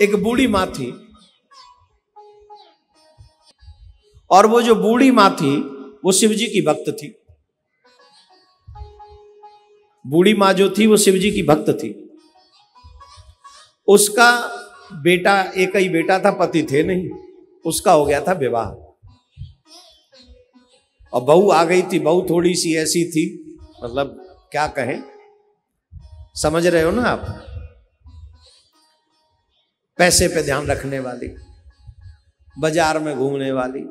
एक बूढ़ी माँ थी, और वो जो बूढ़ी माँ थी वो शिव जी की भक्त थी। बूढ़ी माँ जो थी वो शिव जी की भक्त थी। उसका बेटा, एक ही बेटा था, पति थे नहीं, उसका हो गया था विवाह। और बहू आ गई थी। बहू थोड़ी सी ऐसी थी, मतलब क्या कहें, समझ रहे हो ना आप, पैसे पे ध्यान रखने वाली, बाजार में घूमने वाली,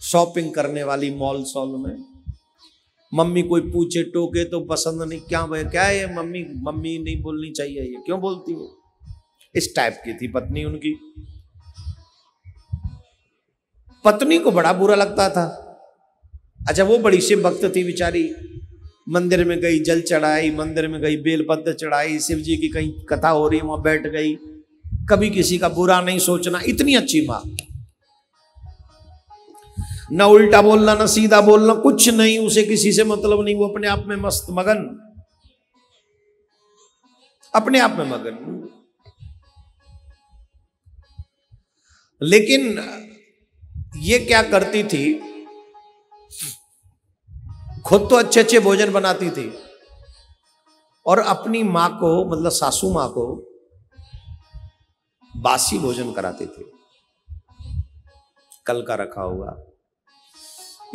शॉपिंग करने वाली, मॉल सॉल में। मम्मी कोई पूछे टोके तो पसंद नहीं, क्या भाई क्या है ये, मम्मी मम्मी नहीं बोलनी चाहिए, ये क्यों बोलती है, इस टाइप की थी पत्नी उनकी। पत्नी को बड़ा बुरा लगता था। अच्छा, वो बड़ी शिव भक्त थी बेचारी, मंदिर में गई, जल चढ़ाई, मंदिर में गई, बेलपत्र चढ़ाई, शिव जी की कहीं कथा हो रही वहां बैठ गई, कभी किसी का बुरा नहीं सोचना, इतनी अच्छी माँ। न उल्टा बोलना, न सीधा बोलना, कुछ नहीं, उसे किसी से मतलब नहीं, वो अपने आप में मस्त मगन, अपने आप में मगन। लेकिन ये क्या करती थी, खुद तो अच्छे अच्छे भोजन बनाती थी और अपनी मां को, मतलब सासू मां को, बासी भोजन कराती थी। कल का रखा हुआ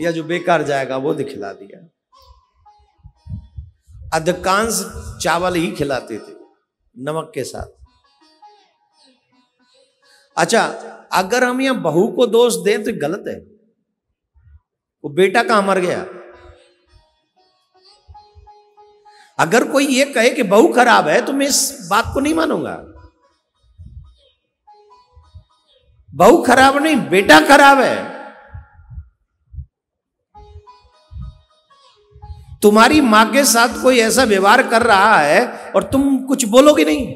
या जो बेकार जाएगा वो खिला दिया। अधिकांश चावल ही खिलाते थे नमक के साथ। अच्छा, अगर हम यहां बहू को दोष दें तो गलत है। वो बेटा कहां मर गया? अगर कोई ये कहे कि बहू खराब है तो मैं इस बात को नहीं मानूंगा। बहू खराब नहीं, बेटा खराब है। तुम्हारी मां के साथ कोई ऐसा व्यवहार कर रहा है और तुम कुछ बोलोगे नहीं,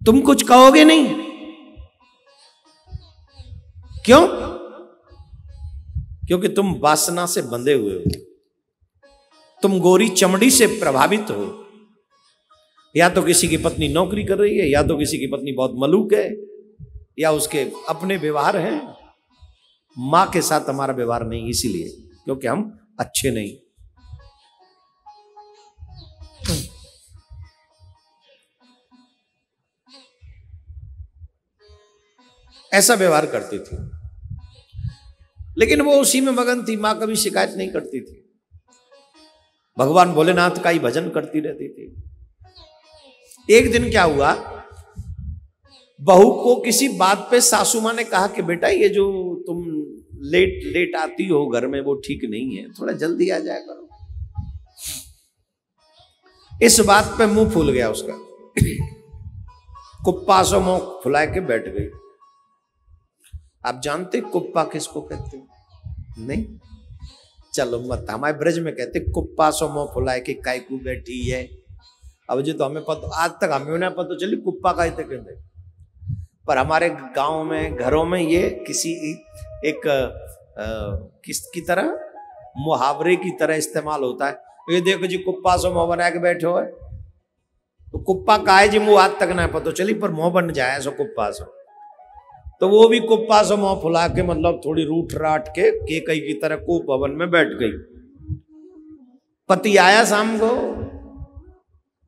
तुम कुछ कहोगे नहीं, क्यों? क्योंकि तुम वासना से बंधे हुए हो, तुम गोरी चमड़ी से प्रभावित हो। या तो किसी की पत्नी नौकरी कर रही है, या तो किसी की पत्नी बहुत मलूक है, या उसके अपने व्यवहार हैं। मां के साथ हमारा व्यवहार नहीं, इसीलिए क्योंकि हम अच्छे नहीं। ऐसा व्यवहार करती थी, लेकिन वो उसी में मगन थी। मां कभी शिकायत नहीं करती थी, भगवान भोलेनाथ का ही भजन करती रहती थी। एक दिन क्या हुआ, बहू को किसी बात पे सासू मां ने कहा कि बेटा ये जो तुम लेट लेट आती हो घर में वो ठीक नहीं है, थोड़ा जल्दी आ जाया करो। इस बात पे मुंह फूल गया उसका, कुप्पा सो मुंह फुला के बैठ गई। आप जानते कुप्पा किसको कहते हैं? नहीं, चलो मत, हमारे ब्रज में कहते कुप्पा सो मुंह फुलाए के कायकू बैठी है। अब जो तो हमें पता, आज तक हमें उन्हें पता चली कुप्पा का कहते, पर हमारे गांव में घरों में ये किसी एक किसकी तरह, मुहावरे की तरह इस्तेमाल होता है। ये देखो जी कुप्पा सो मुंह बना के बैठे हो है, तो कुप्पा का है जी मुंह आज तक ना पता चली, पर मुंह बन जाए सो कुप्पा सो। तो वो भी कुप्पा सो मुंह फुला के, मतलब थोड़ी रूठ राट के कई की तरह कूप भवन में बैठ गई। पति आया शाम को,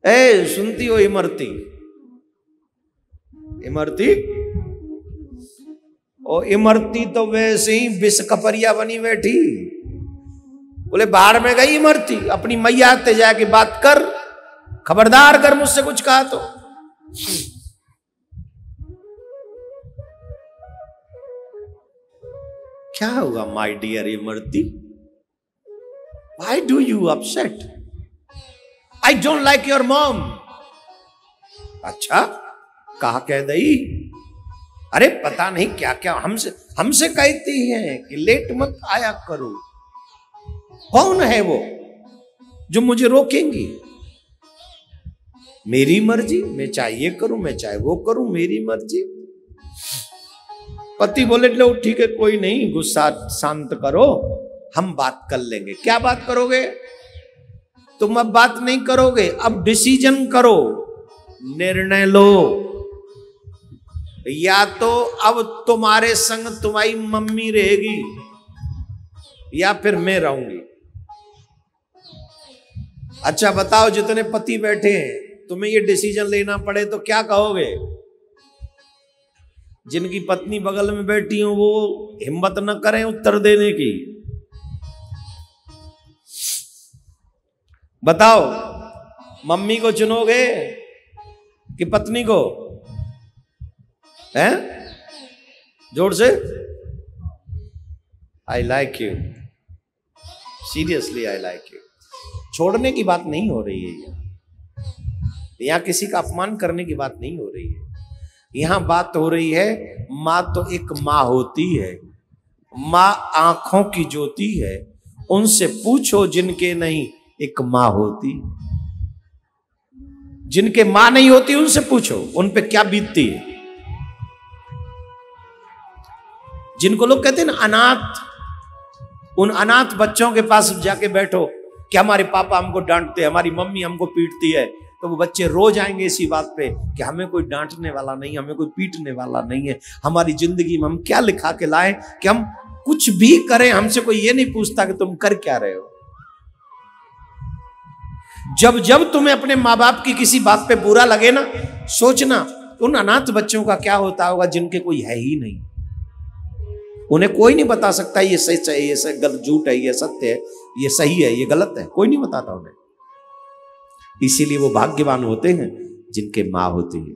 ए सुनती हो इमरती, इमरती, और इमरती तो वैसे ही विष कपरिया बनी बैठी। बोले बाहर में गई इमरती, अपनी मैया ते जाके बात कर, खबरदार कर मुझसे कुछ कहा तो। क्या हुआ my dear Imarti, why do you upset? I don't like your mom. अच्छा, कहा कह दई? अरे पता नहीं क्या क्या हमसे कहती हैं कि लेट मत आया करो। कौन है वो जो मुझे रोकेंगी? मेरी मर्जी, मैं चाहे ये करूं, मैं चाहे वो करूं, मेरी मर्जी। पति बोले लो ठीक है, कोई नहीं, गुस्सा शांत करो, हम बात कर लेंगे। क्या बात करोगे? तुम अब बात नहीं करोगे, अब डिसीजन करो। निर्णय लो, या तो अब तुम्हारे संग तुम्हारी मम्मी रहेगी या फिर मैं रहूंगी। अच्छा बताओ, जितने पति बैठे हैं, तुम्हें ये डिसीजन लेना पड़े तो क्या कहोगे? जिनकी पत्नी बगल में बैठी हो वो हिम्मत न करें उत्तर देने की। बताओ, मम्मी को चुनोगे कि पत्नी को? हैं? जोर से। I like you, seriously I like you. छोड़ने की बात नहीं हो रही है यहाँ किसी का अपमान करने की बात नहीं हो रही है। यहां बात हो रही है, मां तो एक मां होती है, मां आंखों की ज्योति है। उनसे पूछो जिनके नहीं एक मां होती। जिनके मां नहीं होती उनसे पूछो उन पे क्या बीतती है। जिनको लोग कहते हैं ना अनाथ, उन अनाथ बच्चों के पास जाके बैठो कि हमारे पापा हमको डांटते हैं, हमारी मम्मी हमको पीटती है, तो वो बच्चे रो जाएंगे इसी बात पे कि हमें कोई डांटने वाला नहीं, हमें कोई पीटने वाला नहीं है। हमारी जिंदगी में हम क्या लिखा के लाए कि हम कुछ भी करें हमसे कोई ये नहीं पूछता कि तुम कर क्या रहे हो। जब जब तुम्हें अपने माँ बाप की किसी बात पे बुरा लगे ना, सोचना उन अनाथ बच्चों का क्या होता होगा जिनके कोई है ही नहीं। उन्हें कोई नहीं बता सकता ये सच है, ये गलत, झूठ है, ये सत्य है, ये सही है, ये गलत है, कोई नहीं बताता उन्हें। इसीलिए वो भाग्यवान होते हैं जिनके मां होती है,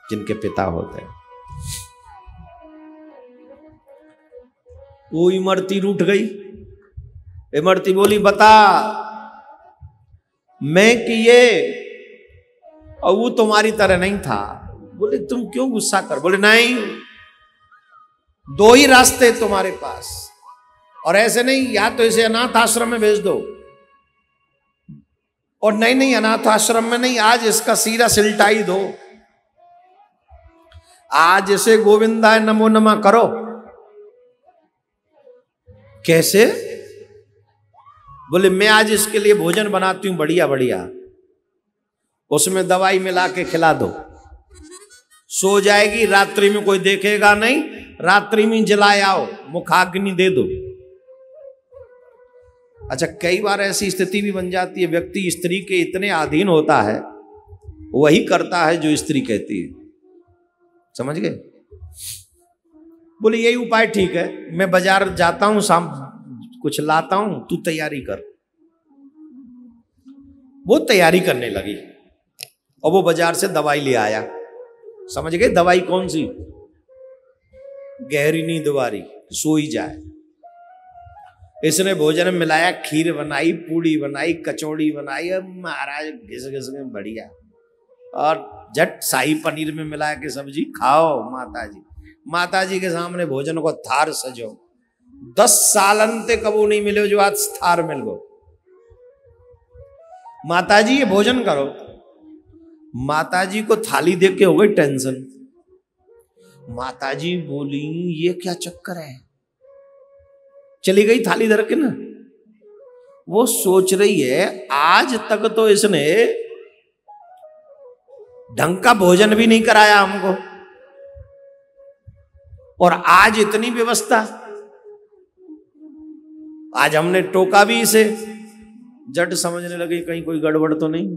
जिनके पिता होते हैं। वो इमरती रूठ गई। इमरती बोली बता मैं किए और वो तुम्हारी तरह नहीं था। बोले तुम क्यों गुस्सा कर? बोले नहीं, दो ही रास्ते तुम्हारे पास, और ऐसे नहीं, या तो इसे अनाथ आश्रम में भेज दो, और नहीं नहीं अनाथ आश्रम में नहीं, आज इसका सीरा सिलटा ही दो, आज इसे गोविंदाय नमो नमः करो। कैसे? बोले मैं आज इसके लिए भोजन बनाती हूं बढ़िया बढ़िया, उसमें दवाई मिला के खिला दो, सो जाएगी, रात्रि में कोई देखेगा नहीं, रात्रि में जलाए आओ, मुखाग्नि दे दो। अच्छा, कई बार ऐसी स्थिति भी बन जाती है, व्यक्ति स्त्री के इतने अधीन होता है, वही करता है जो स्त्री कहती है। समझ गए? बोले यही उपाय ठीक है, मैं बाजार जाता हूं, शाम कुछ लाता हूं, तू तैयारी कर। वो तैयारी करने लगी और वो बाजार से दवाई ले आया। समझ गए? दवाई कौन सी? गहरी नींद वाली, सोई जाए। इसने भोजन में मिलाया, खीर बनाई, पूड़ी बनाई, कचौड़ी बनाई, अब महाराज घिस घिस के बढ़िया, और झट शाही पनीर में मिला के सब्जी खाओ। माताजी के सामने भोजन को थार सजो। 10 सालन ते कबू नहीं मिले जो आज थार मिल गो। माताजी ये भोजन करो। माताजी को थाली देख के हो गई टेंशन। माताजी बोली ये क्या चक्कर है? चली गई थाली धर के ना। वो सोच रही है आज तक तो इसने ढंग का भोजन भी नहीं कराया हमको, और आज इतनी व्यवस्था, आज हमने टोका भी इसे। जट समझने लगी कहीं कोई गड़बड़ तो नहीं,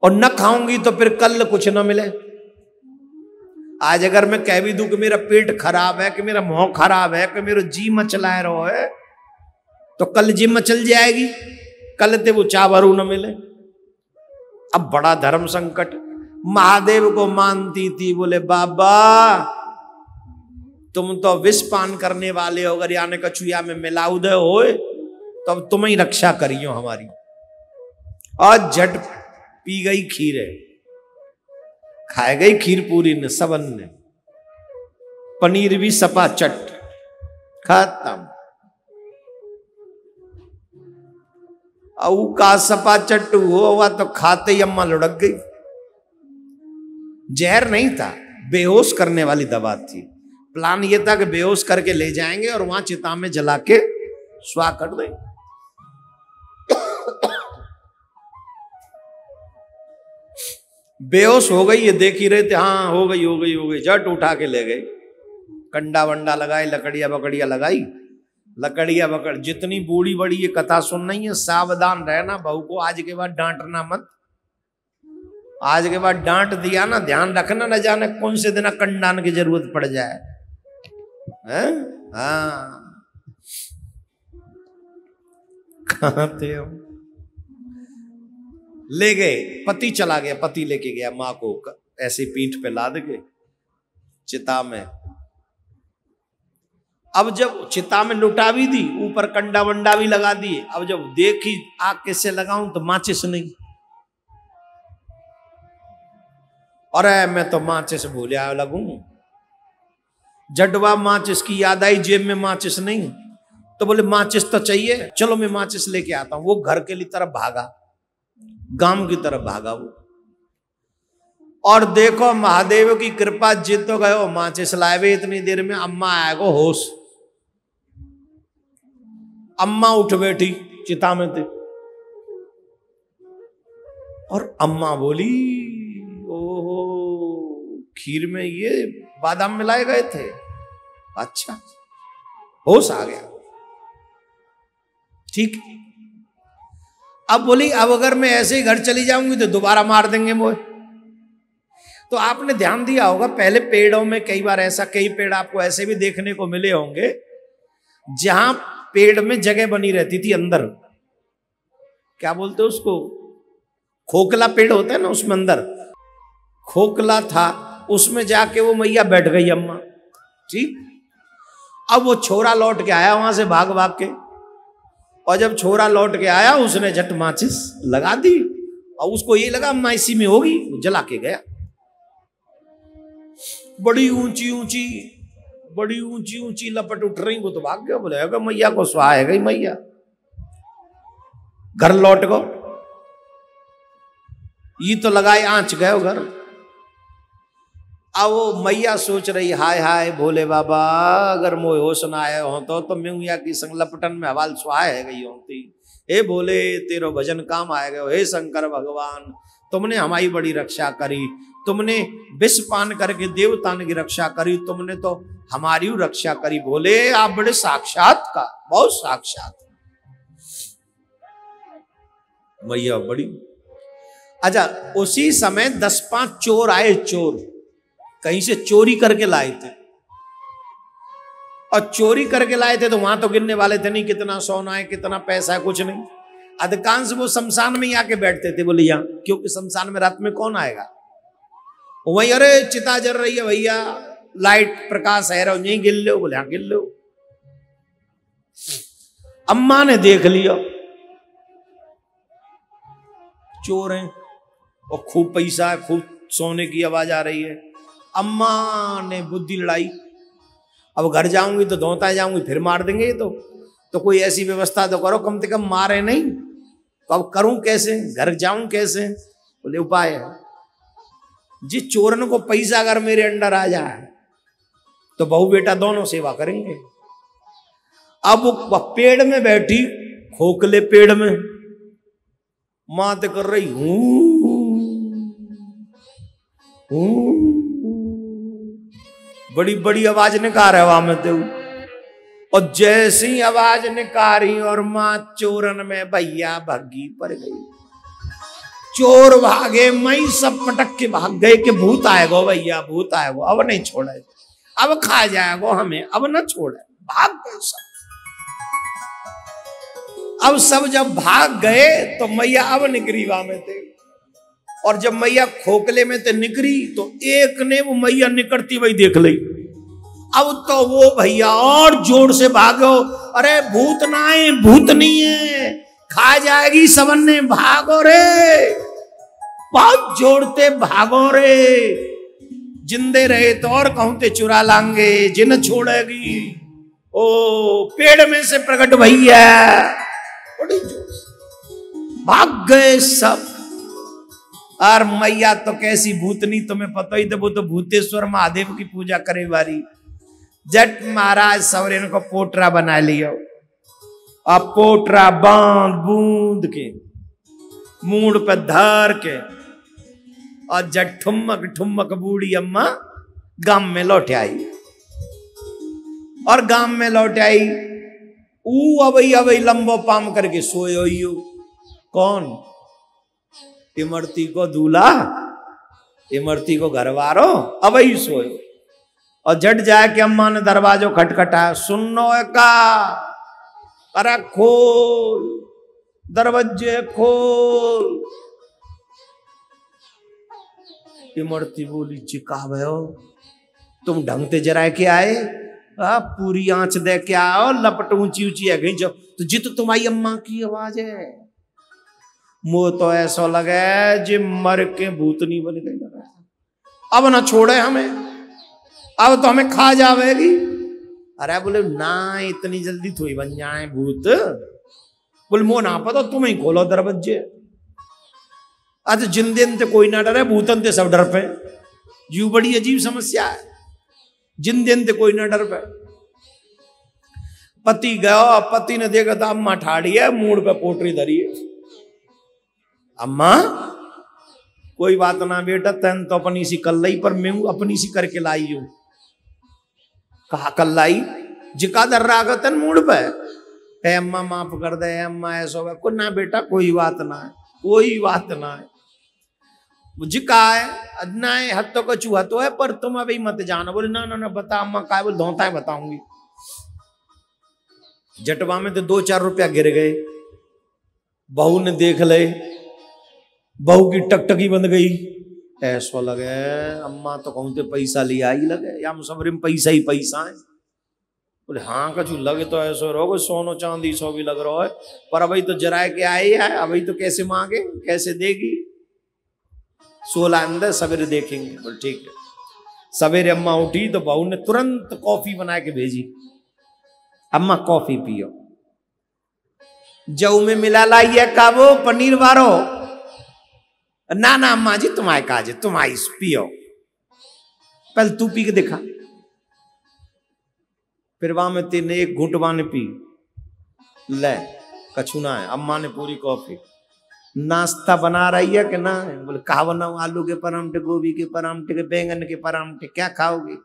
और न खाऊंगी तो फिर कल कुछ न मिले। आज अगर मैं कह भी दूं कि मेरा पेट खराब है, कि मेरा मुंह खराब है, कि मेरा जी मचला रहो है, तो कल जी मचल जाएगी, कल ते वो चावरू न मिले। अब बड़ा धर्म संकट। महादेव को मानती थी, बोले बाबा तुम तो विष पान करने वाले हो, अगर याने कछुआ में मिलाउद होए तो अब तुम ही रक्षा करियो हमारी। और झट पी गई खीर, खाए गई खीर पूरी ने, सबन ने, पनीर भी सपा चट, खत्म। औ का सपा चट हुआ तो खाते ही अम्मा लुढ़क गई। जहर नहीं था, बेहोश करने वाली दवा थी। प्लान ये था कि बेहोश करके ले जाएंगे और वहां चिता में जला के स्वाह कर देंगे। बेहोश हो गई, ये देख ही रहे थे, हाँ हो गई हो गई हो गई, जट उठा के ले गए। कंडा वंडा लगाई, लकड़िया बकड़िया लगाई, लकड़िया बकड़, जितनी बूढ़ी बड़ी ये कथा सुन रही है, सावधान रहना, बहू को आज के बाद डांटना मत। आज के बाद डांट दिया ना, ध्यान रखना, न जाने कौन से दिन कंडान की जरूरत पड़ जाए। हाँ, कहाँ थे हम? ले गए, पति चला गया, पति लेके गया माँ को ऐसे पीठ पे लाद के चिता में। अब जब चिता में लुटा भी दी, ऊपर कंडा वंडा भी लगा दिए, अब जब देखी आग कैसे लगाऊं तो माचिस नहीं। अरे मैं तो माचिस भूलिया लगूं। जडवा माचिस की याद आई, जेब में माचिस नहीं, तो बोले माचिस तो चाहिए, चलो मैं माचिस लेके आता हूं। वो घर के लिए तरफ भागा, गांव की तरफ भागा वो। और देखो महादेव की कृपा, जिद तो गयो, माचिस लाए इतनी देर में अम्मा आएगो होश। अम्मा उठ बैठी चिता में थे, और अम्मा बोली, ओहो खीर में ये बादाम मिलाए गए थे, अच्छा। होश आ गया, ठीक। अब बोली, अब अगर मैं ऐसे ही घर चली जाऊंगी तो दोबारा मार देंगे मुझे। तो आपने ध्यान दिया होगा, पहले पेड़ों में कई बार ऐसा, कई पेड़ आपको ऐसे भी देखने को मिले होंगे जहां पेड़ में जगह बनी रहती थी अंदर, क्या बोलते हैं उसको, खोखला पेड़ होता है ना, उसमें अंदर खोखला था, उसमें जाके वो मैया बैठ गई अम्मा, ठीक। अब वो छोरा लौट के आया वहां से भाग भाग के, और जब छोरा लौट के आया उसने झट माचिस लगा दी, और उसको ये लगा अम्मा इसी में होगी, वो जला के गया। बड़ी ऊंची ऊंची, बड़ी ऊंची ऊंची लपट उठ रही, वो तो भाग गया, बोले अगर मैया को स्वाहा है गई मैया, घर लौट गो। ये तो लगाए आंच गए घर। अब वो मैया सोच रही, हाय हाय भोले बाबा, अगर मोह होश न आए हो तो मैं की संग लपटन में हवाल स्वाहा है गई होती। हे भोले तेरो भजन काम आएगा। हे शंकर भगवान, तुमने हमारी बड़ी रक्षा करी, तुमने विष पान करके देवतान की रक्षा करी, तुमने तो हमारी रक्षा करी। भोले आप बड़े साक्षात का, बहुत साक्षात। मैया बड़ी। अच्छा, उसी समय 10-5 चोर आए, चोर कहीं से चोरी करके लाए थे, और चोरी करके लाए थे तो वहां तो गिनने वाले थे नहीं कितना सोना है, कितना पैसा है, कुछ नहीं। अधिकांश वो शमशान में ही आके बैठते थे, बोले यहाँ, क्योंकि शमशान में रात में कौन आएगा। वही, अरे चिता जल रही है भैया, लाइट प्रकाश है, यहीं गिन लो, बोले हाँ गिन लो। अम्मा ने देख लिया चोर हैं, और खूब पैसा है, खूब सोने की आवाज आ रही है। अम्मा ने बुद्धि लड़ाई, अब घर जाऊंगी तो धोता जाऊंगी, फिर मार देंगे ये तो कोई ऐसी व्यवस्था तो करो, कम से कम मारे नहीं। तो अब करूं कैसे, घर जाऊं कैसे। बोले उपाय है, जिस चोरन को पैसा अगर मेरे अंडर आ जाए तो बहू बेटा दोनों सेवा करेंगे। अब वो पेड़ में बैठी, खोखले पेड़ में मात कर रही, बड़ी बड़ी आवाज निकाल रहा है में, और जैसी आवाज निकारी और मां चोरन में भैया भग्गी पड़ गई। चोर भागे, मई सब पटक के भाग गए कि भूत आएगो भैया, भूत आएगो, अब नहीं छोड़े, अब खा जाएगो हमें, अब न छोड़े। भाग गए सब। अब सब जब भाग गए तो मैया अब निकरी वहां में थे, और जब मैया खोखले में थे निकरी तो एक ने वो मैया निकलती वही देख ली। अब तो वो भैया और जोर से भागो, अरे भूत ना है, भूत नहीं है, खा जाएगी सबन ने, भागो रे, बहुत जोड़ते भागो रे, जिंदे रहे तो और कहूं ते चुरा लांगे, जिन छोड़ेगी। ओ पेड़ में से प्रकट भैया, बड़ी जोर से भाग गए सब। और मैया तो कैसी भूतनी, तुम्हें पता ही तो, वो तो भूतेश्वर महादेव की पूजा करे वाली। जट महाराज सवरेन को पोटरा बना लिया, अब पोटरा बांध बूंद के मूड पे धर के, और जट ठुमक ठुमक बूढ़ी अम्मा गांव में लौट आई। और गांव में लौट आई, अबई लंबो पाम करके सोए हो। कौन? इमरती को दूल्हा, इमरती को घरवारो अबई सोए। और झट जाके अम्मा ने दरवाजो खटखटाया, सुनो का, अरे खोल दरवाजे खोल। इमरती बोली, चिका भयो तुम ढंग ते जरा के आए, पूरी आंच दे के आओ, लपट ऊंची ऊंची है गई। जब तो जित तुम्हारी अम्मा की आवाज है, मुंह तो ऐसा लगे जे मर के भूतनी बन गई लगा। अब ना छोड़े हमें, अब तो हमें खा जावेगी। अरे बोले ना, इतनी जल्दी थोड़ी बन जाए भूत। बोले मोह ना पता, तुम ही खोलो दरवाजे। आज जिन दिन ते कोई ना डरे, भूतन ते सब डर पे। यू बड़ी अजीब समस्या है, जिन दिन ते कोई ना डर पे। पति गया, पति ने देखा था अम्मा ठाड़ी है, मूड पे पोटरी धरी है। अम्मा कोई बात ना बेटा, तन तो अपनी सी कल लाई, पर मैं अपनी सी करके लाई हूं। कहा कल लाई? जिका दर रहा तन मूड पे। है अम्मा माफ कर दे, अम्मा ऐसा हो को ना बेटा, कोई बात ना है, कोई बात ना है। जिका है ना है, हद तो कछु हतो है, पर तुम अभी मत जाना। बोले ना ना ना बता अम्मा का है। बोले धोता है बताऊंगी। जटवा में तो 2-4 रुपया गिर गए। बहू ने देख ले, बहू की टकटकी बंद गई। ऐसा लगे अम्मा तो कहूँ तो पैसा लिया ही लगे, या मुसवरे में पैसा ही पैसा है। बोले हाँ कछु लगे तो ऐसा रहो, सोनो चांदी सो भी लग रहा है, पर अभी तो जराए के आई है, अभी तो कैसे मांगे, कैसे देगी। 16 अंदर सवेरे देखेंगे। बोले ठीक है। सवेरे अम्मा उठी तो बहू ने तुरंत कॉफी बना के भेजी, अम्मा कॉफी पियो। जऊ में मिला लाइए का वो पनीर वारो। ना ना अम्मा जी तुम्हारे काज, तुम्हारी पियो, पहले तू पी के देखा। फिर वहां में तेने एक घुटवा ने पी, ले कछु ना है। अम्मा ने पूरी कॉफी। नाश्ता बना रही है कि ना है? बोले कहा बनाऊं, आलू के परांठे, गोभी के परांठे, के बैंगन के परांठे, क्या खाओगे?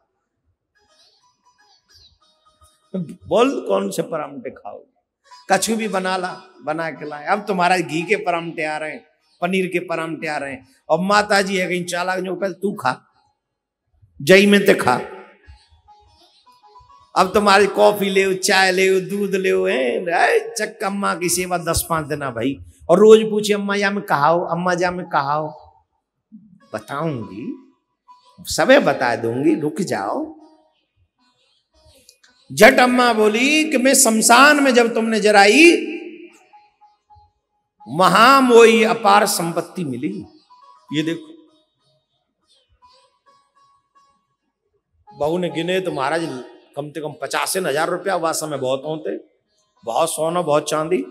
बोल कौन से परांठे खाओगे? कछु भी बना ला, बना के लाए। अब तुम्हारा घी के परांठे आ रहे हैं, पनीर के परांठे आ रहे हैं। और माता जी है कहीं चालाक, जो पहले तू खा, जई में ते खा। अब तुम्हारी कॉफी ले, चाय ले, दूध ले, चक अम्मा की सेवा 10-5 देना भाई। और रोज पूछे अम्मा या में कहाओ, अम्मा जा में कहाओ। बताऊंगी, सबे बता दूंगी, रुक जाओ। जट अम्मा बोली कि मैं शमशान में जब तुमने जराई, महामोई अपार संपत्ति मिली। ये देखो बहू ने गिने तो महाराज कम से कम 50,000 रुपया वह समय बहुत होते, बहुत सोना बहुत चांदी।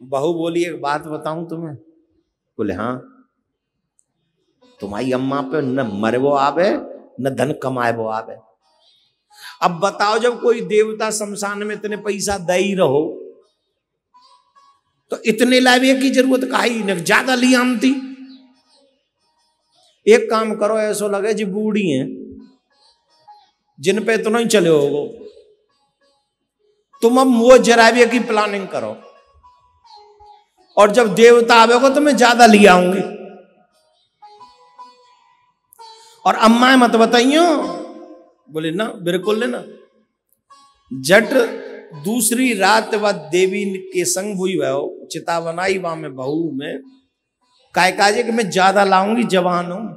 बहू बोली एक बात बताऊं तुम्हें? बोले हाँ। तुम्हारी अम्मा पे न मरबो आवे न धन कमाएबो आवे। अब बताओ जब कोई देवता शमशान में इतने पैसा दे ही रहो, तो इतने लावे की जरूरत काई न, ज्यादा लियामती। एक काम करो, ऐसा लगे जी बूढ़ी हैं जिन पे तो नहीं चले होगो, तुम अब वो जरावे की प्लानिंग करो, और जब देवता आवेगा तो मैं ज्यादा ले आऊंगी। और अम्मा मत बताइयो। बोले ना बिल्कुल ना। जट दूसरी रात वह देवी के संग हुई वह चिता बनाई, वहां में बहू में काय काजे कि मैं ज्यादा लाऊंगी, जवान हूं।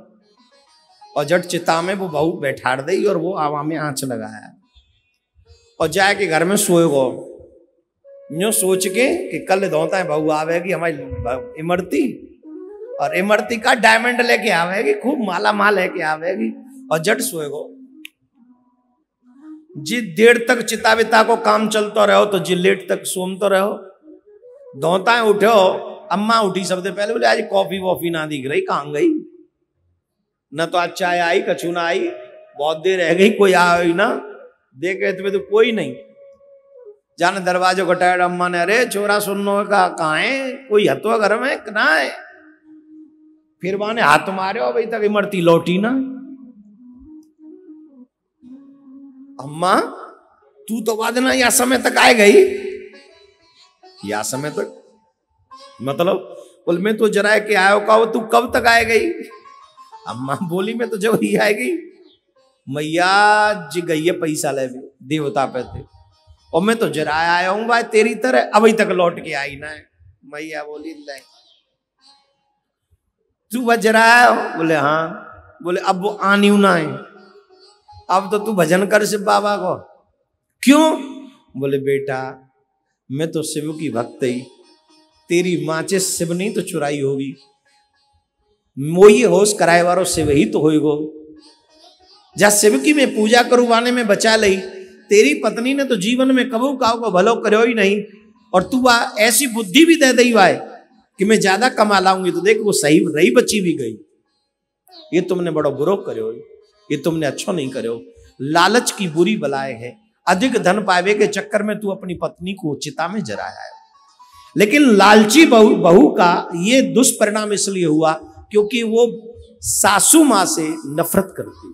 और जट चिता में वो बहू बैठाड़ दी, और वो आवा में आंच लगाया, और जाके घर में सोएगो यूं सोच के कि कल धोता है बहू आवेगी हमारी इमरती, और इमरती का डायमंड लेके आवेगी, खूब माला माल लेके आवेगी। और जट सोएगो। जी देर तक चिता विता को काम चलता रहो, तो जी लेट तक सोमतो रहो। धोता है उठो, अम्मा उठी सबसे पहले, बोले आज कॉफी वॉफी ना दिख रही, कहां गई? न तो आज चाय आई, कछु ना आई, बहुत देर रह गई, कोई आया ही ना। देखे तुम्हें तो कोई नहीं। जाने दरवाजे को टायर, अम्मा ने अरे छोरा सुननो का कहाँ है, कोई हतो घर में ना है? फिर वहां ने हाथ मारे अभी तक इमरती लौटी ना। अम्मा तू तो वादना या समय तक आए गई, या समय तक मतलब बोल मैं तो जरा के आयो कहो तू कब तक आए गई। अम्मा बोली मैं तो जब ही आए गई, मैया जी गई है पैसा ले देवता पे थे, और मैं तो जरा आया हूं भाई तेरी तरह, अभी तक लौट के आई ना है। मैया बोली ले तू बजरा आया हो, बोले हाँ, बोले अब वो आनी ना है, अब तो तू भजन कर शिव बाबा को। क्यों, बोले बेटा मैं तो शिव की भक्त ही, तेरी माचे शिव नहीं तो चुराई होगी, वो ये होश कराए वारो शिव ही तो होएगो, जा शिव की मैं पूजा करवाने में बचा लई, तेरी पत्नी ने तो जीवन में कबू काऊ को भलो करो ही नहीं, और तू ऐसी बुद्धि भी दे दी वाए कि मैं ज्यादा कमा लाऊंगी, तो देख वो सही रही बची भी गई। ये तुमने बड़ो बुरो करो, ये तुमने अच्छो नहीं करो। लालच की बुरी बलाए है, अधिक धन पावे के चक्कर में तू अपनी पत्नी को चिता में जराया है। लेकिन लालची बहू का ये दुष्परिणाम इसलिए हुआ क्योंकि वो सासू मां से नफरत करती।